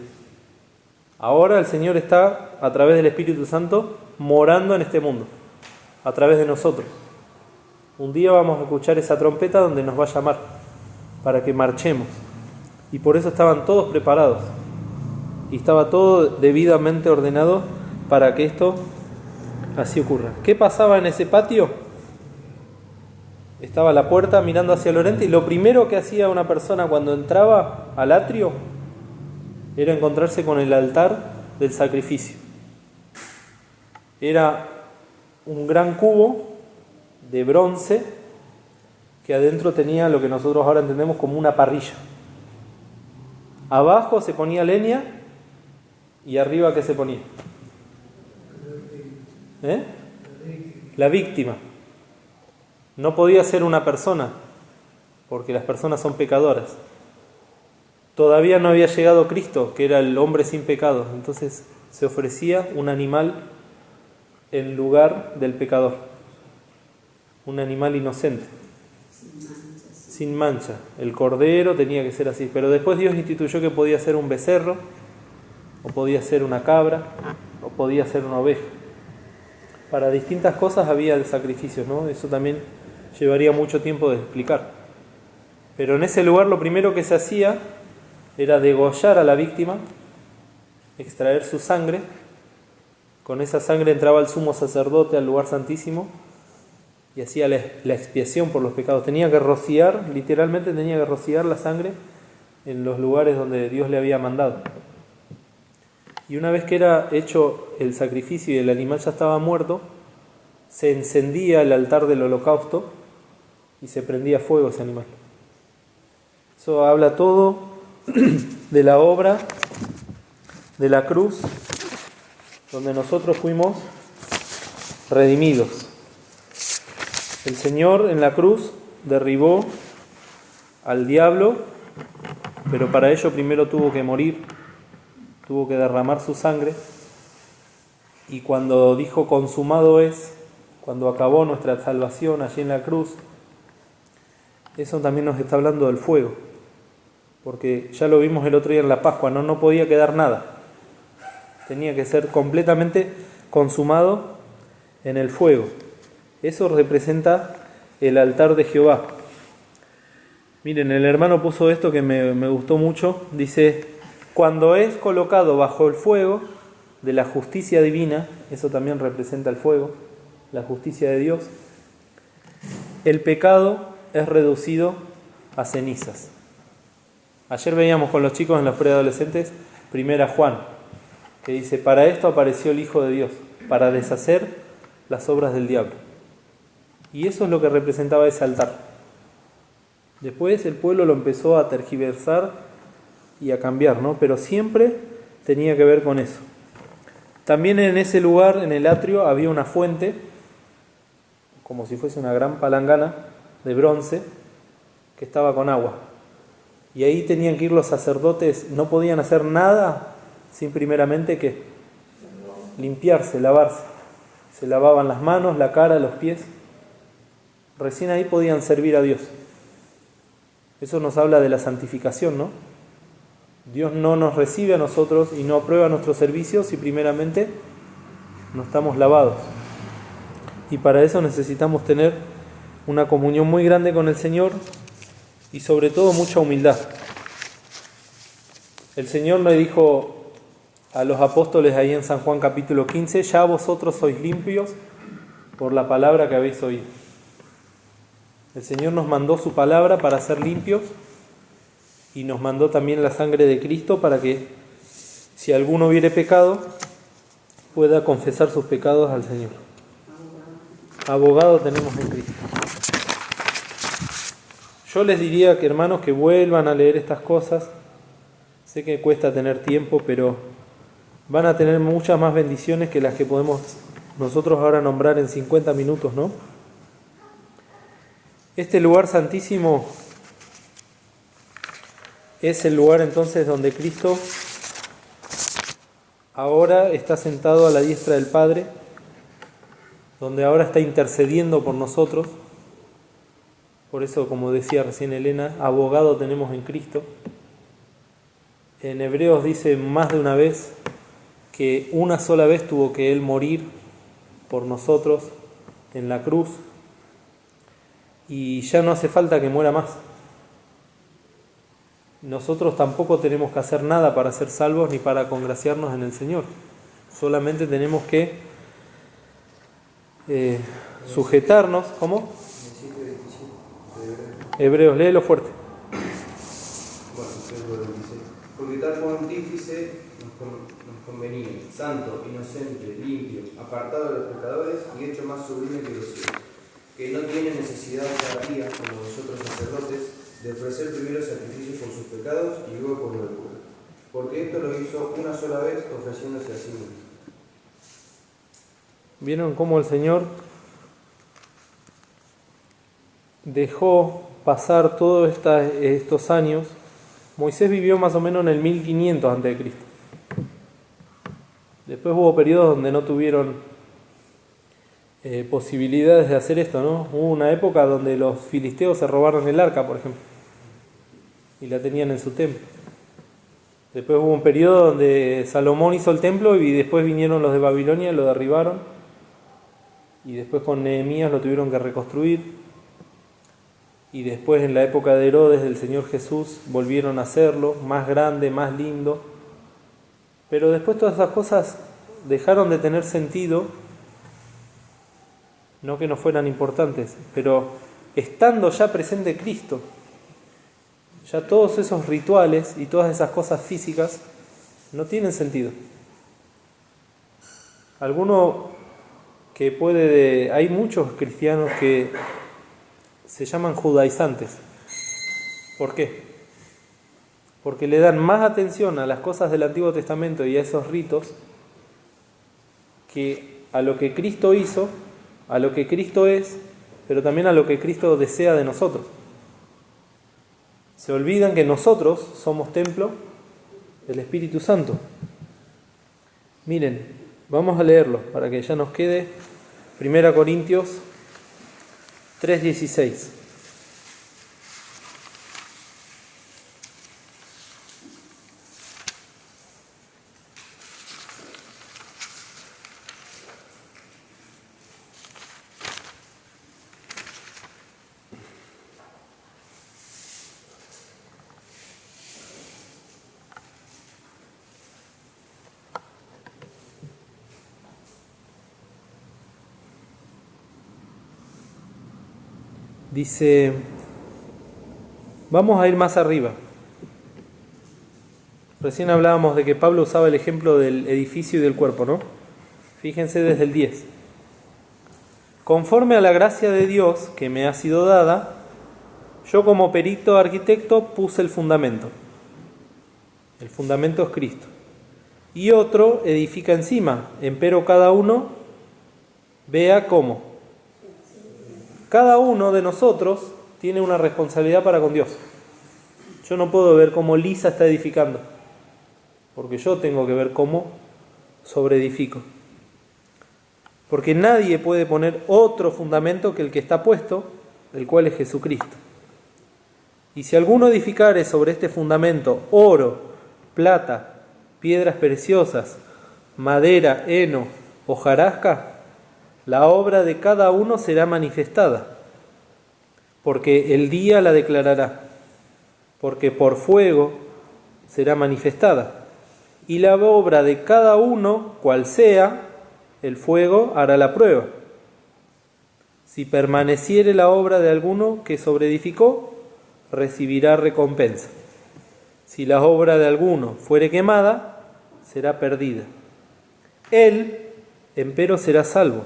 Ahora el Señor está, a través del Espíritu Santo, morando en este mundo, a través de nosotros. Un día vamos a escuchar esa trompeta donde nos va a llamar para que marchemos. Y por eso estaban todos preparados. Y estaba todo debidamente ordenado para que esto así ocurra. ¿Qué pasaba en ese patio? Estaba la puerta mirando hacia el oriente y lo primero que hacía una persona cuando entraba al atrio era encontrarse con el altar del sacrificio. Era un gran cubo de bronce que adentro tenía lo que nosotros ahora entendemos como una parrilla. Abajo se ponía leña y arriba ¿qué se ponía? La víctima. No podía ser una persona, porque las personas son pecadoras. Todavía no había llegado Cristo, que era el hombre sin pecado. Entonces se ofrecía un animal en lugar del pecador. Un animal inocente, sin mancha. El cordero tenía que ser así. Pero después Dios instituyó que podía ser un becerro, o podía ser una cabra, o podía ser una oveja. Para distintas cosas había sacrificios, ¿no? Eso también llevaría mucho tiempo de explicar. Pero en ese lugar lo primero que se hacía era degollar a la víctima, extraer su sangre. Con esa sangre entraba el sumo sacerdote al lugar santísimo y hacía la expiación por los pecados. Tenía que rociar, literalmente tenía que rociar la sangre en los lugares donde Dios le había mandado. Y una vez que era hecho el sacrificio y el animal ya estaba muerto, se encendía el altar del holocausto y se prendía fuego ese animal. Eso habla todo de la obra de la cruz, donde nosotros fuimos redimidos. El Señor en la cruz derribó al diablo, pero para ello primero tuvo que morir, tuvo que derramar su sangre, y cuando dijo consumado es, cuando acabó nuestra salvación allí en la cruz, eso también nos está hablando del fuego, porque ya lo vimos el otro día en la Pascua, no podía quedar nada, tenía que ser completamente consumado en el fuego. Eso representa el altar de Jehová. Miren, el hermano puso esto que me gustó mucho. Dice, cuando es colocado bajo el fuego de la justicia divina, eso también representa el fuego, la justicia de Dios, el pecado es reducido a cenizas. Ayer veíamos con los chicos en los preadolescentes, 1 Juan, que dice, para esto apareció el Hijo de Dios, para deshacer las obras del diablo. Y eso es lo que representaba ese altar. Después el pueblo lo empezó a tergiversar y a cambiar, ¿no? Pero siempre tenía que ver con eso. También en ese lugar, en el atrio, había una fuente, como si fuese una gran palangana de bronce, que estaba con agua. Y ahí tenían que ir los sacerdotes, no podían hacer nada sin primeramente que limpiarse, lavarse. Se lavaban las manos, la cara, los pies. Recién ahí podían servir a Dios. Eso nos habla de la santificación, ¿no? Dios no nos recibe a nosotros y no aprueba nuestros servicios si primeramente no estamos lavados. Y para eso necesitamos tener una comunión muy grande con el Señor y sobre todo mucha humildad. El Señor le dijo a los apóstoles ahí en San Juan capítulo 15, ya vosotros sois limpios por la palabra que habéis oído. El Señor nos mandó su palabra para ser limpios y nos mandó también la sangre de Cristo para que si alguno hubiere pecado pueda confesar sus pecados al Señor. Abogado tenemos en Cristo. Yo les diría que hermanos que vuelvan a leer estas cosas. Sé que cuesta tener tiempo, pero van a tener muchas más bendiciones que las que podemos nosotros ahora nombrar en 50 minutos, ¿no? Este lugar santísimo es el lugar entonces donde Cristo ahora está sentado a la diestra del Padre, donde ahora está intercediendo por nosotros. Por eso, como decía recién Elena, abogado tenemos en Cristo. En Hebreos dice más de una vez que una sola vez tuvo que Él morir por nosotros en la cruz y ya no hace falta que muera más. Nosotros tampoco tenemos que hacer nada para ser salvos ni para congraciarnos en el Señor. Solamente tenemos que sujetarnos. ¿Cómo? Hebreos, léelo fuerte. Porque tal pontífice nos convenía, santo, inocente, limpio, apartado de los pecadores y hecho más sublime que los cielos, que no tiene necesidad cada día, como vosotros sacerdotes, de ofrecer primero sacrificios por sus pecados y luego por los del pueblo, porque esto lo hizo una sola vez ofreciéndose a sí mismo. ¿Vieron cómo el Señor dejó pasar todos estos años? Moisés vivió más o menos en el 1500 a.C. Después hubo periodos donde no tuvieron posibilidades de hacer esto, ¿no? Hubo una época donde los filisteos se robaron el arca, por ejemplo, y la tenían en su templo. Después hubo un periodo donde Salomón hizo el templo y después vinieron los de Babilonia y lo derribaron. Y después con Nehemías lo tuvieron que reconstruir. Y después en la época de Herodes, del Señor Jesús, volvieron a hacerlo, más grande, más lindo. Pero después todas esas cosas dejaron de tener sentido, no que no fueran importantes, pero estando ya presente Cristo, ya todos esos rituales y todas esas cosas físicas no tienen sentido. Alguno que puede... Hay muchos cristianos que se llaman judaizantes. ¿Por qué? Porque le dan más atención a las cosas del Antiguo Testamento y a esos ritos que a lo que Cristo hizo, a lo que Cristo es, pero también a lo que Cristo desea de nosotros. Se olvidan que nosotros somos templo del Espíritu Santo. Miren, vamos a leerlo para que ya nos quede 1 Corintios 3:16. Dice, vamos a ir más arriba. Recién hablábamos de que Pablo usaba el ejemplo del edificio y del cuerpo, ¿no? Fíjense desde el 10. Conforme a la gracia de Dios que me ha sido dada, yo como perito arquitecto puse el fundamento. El fundamento es Cristo. Y otro edifica encima, empero cada uno vea cómo. Cada uno de nosotros tiene una responsabilidad para con Dios. Yo no puedo ver cómo Lisa está edificando, porque yo tengo que ver cómo sobreedifico. Porque nadie puede poner otro fundamento que el que está puesto, el cual es Jesucristo. Y si alguno edificare sobre este fundamento oro, plata, piedras preciosas, madera, heno, hojarasca, la obra de cada uno será manifestada, porque el día la declarará, porque por fuego será manifestada. Y la obra de cada uno, cual sea, el fuego hará la prueba. Si permaneciere la obra de alguno que sobreedificó, recibirá recompensa. Si la obra de alguno fuere quemada, será perdida. Él, empero, será salvo,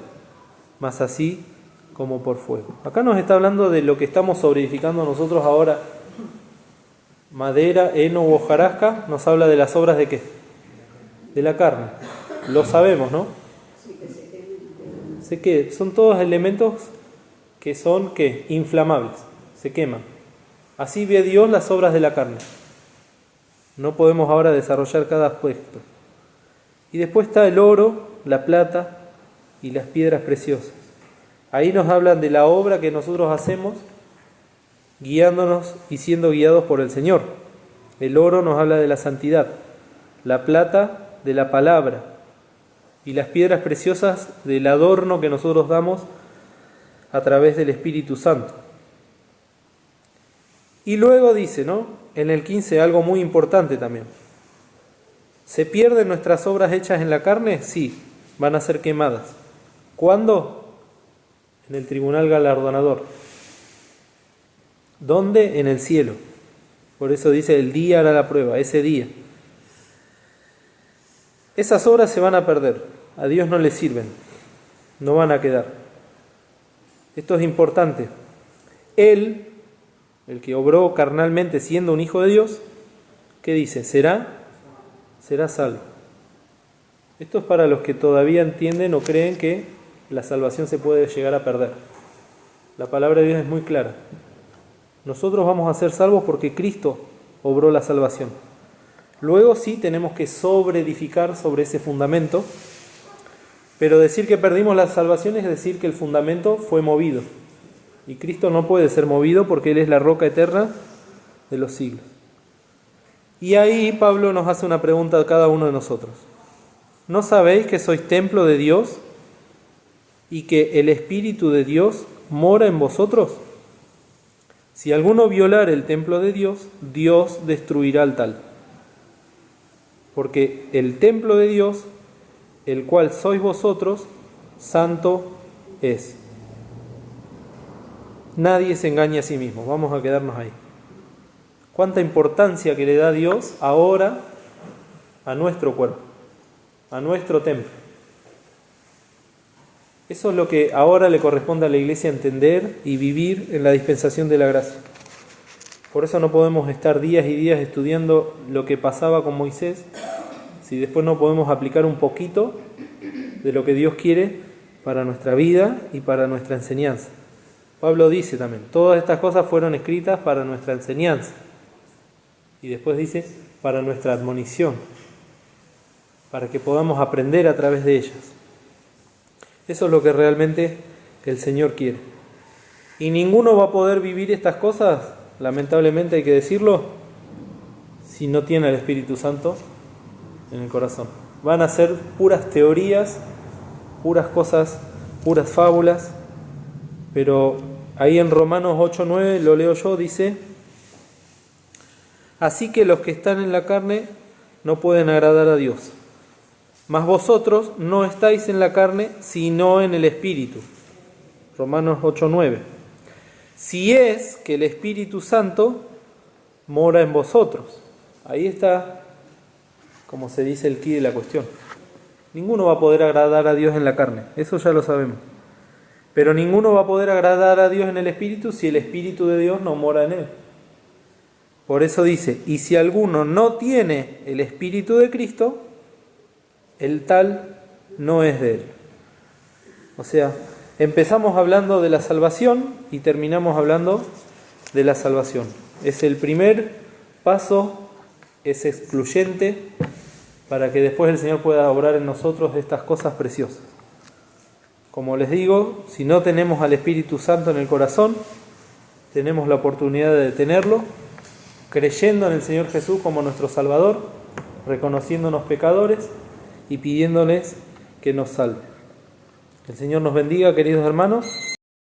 mas así como por fuego. Acá nos está hablando de lo que estamos sobreedificando nosotros ahora. Madera, heno u hojarasca, nos habla de las obras de ¿qué? De la carne. Lo sabemos, ¿no? Se queman. Son todos elementos que son ¿qué? Inflamables, se queman. Así ve Dios las obras de la carne. No podemos ahora desarrollar cada aspecto. Y después está el oro, la plata y las piedras preciosas. Ahí nos hablan de la obra que nosotros hacemos guiándonos y siendo guiados por el Señor. El oro nos habla de la santidad, la plata de la palabra y las piedras preciosas del adorno que nosotros damos a través del Espíritu Santo. Y luego dice, ¿no? En el 15 algo muy importante también. ¿Se pierden nuestras obras hechas en la carne? Sí, van a ser quemadas. ¿Cuándo? En el tribunal galardonador. ¿Dónde? En el cielo. Por eso dice, el día hará la prueba, ese día. Esas obras se van a perder, a Dios no le sirven, no van a quedar. Esto es importante. Él, el que obró carnalmente siendo un hijo de Dios, ¿qué dice? Será salvo. Esto es para los que todavía entienden o creen que la salvación se puede llegar a perder. La palabra de Dios es muy clara. Nosotros vamos a ser salvos porque Cristo obró la salvación. Luego sí tenemos que sobreedificar sobre ese fundamento, pero decir que perdimos la salvación es decir que el fundamento fue movido. Y Cristo no puede ser movido porque Él es la roca eterna de los siglos. Y ahí Pablo nos hace una pregunta a cada uno de nosotros. ¿No sabéis que sois templo de Dios y que el Espíritu de Dios mora en vosotros? Si alguno violare el templo de Dios, Dios destruirá al tal. Porque el templo de Dios, el cual sois vosotros, santo es. Nadie se engaña a sí mismo. Vamos a quedarnos ahí. Cuánta importancia que le da Dios ahora a nuestro cuerpo, a nuestro templo. Eso es lo que ahora le corresponde a la Iglesia entender y vivir en la dispensación de la gracia. Por eso no podemos estar días y días estudiando lo que pasaba con Moisés, si después no podemos aplicar un poquito de lo que Dios quiere para nuestra vida y para nuestra enseñanza. Pablo dice también, todas estas cosas fueron escritas para nuestra enseñanza. Y después dice, para nuestra admonición, para que podamos aprender a través de ellas. Eso es lo que realmente el Señor quiere. Y ninguno va a poder vivir estas cosas, lamentablemente hay que decirlo, si no tiene al Espíritu Santo en el corazón. Van a ser puras teorías, puras cosas, puras fábulas, pero ahí en Romanos 8:9, lo leo yo, dice: así que los que están en la carne no pueden agradar a Dios. Mas vosotros no estáis en la carne, sino en el Espíritu. Romanos 8:9. si es que el Espíritu Santo mora en vosotros. Ahí está, como se dice, el quid de la cuestión. Ninguno va a poder agradar a Dios en la carne, eso ya lo sabemos. Pero ninguno va a poder agradar a Dios en el Espíritu si el Espíritu de Dios no mora en él. Por eso dice, y si alguno no tiene el Espíritu de Cristo, el tal no es de él. O sea, empezamos hablando de la salvación y terminamos hablando de la salvación. Es el primer paso, es excluyente para que después el Señor pueda obrar en nosotros estas cosas preciosas. Como les digo, si no tenemos al Espíritu Santo en el corazón, tenemos la oportunidad de tenerlo, creyendo en el Señor Jesús como nuestro Salvador, reconociéndonos pecadores y pidiéndoles que nos salve. El Señor nos bendiga, queridos hermanos.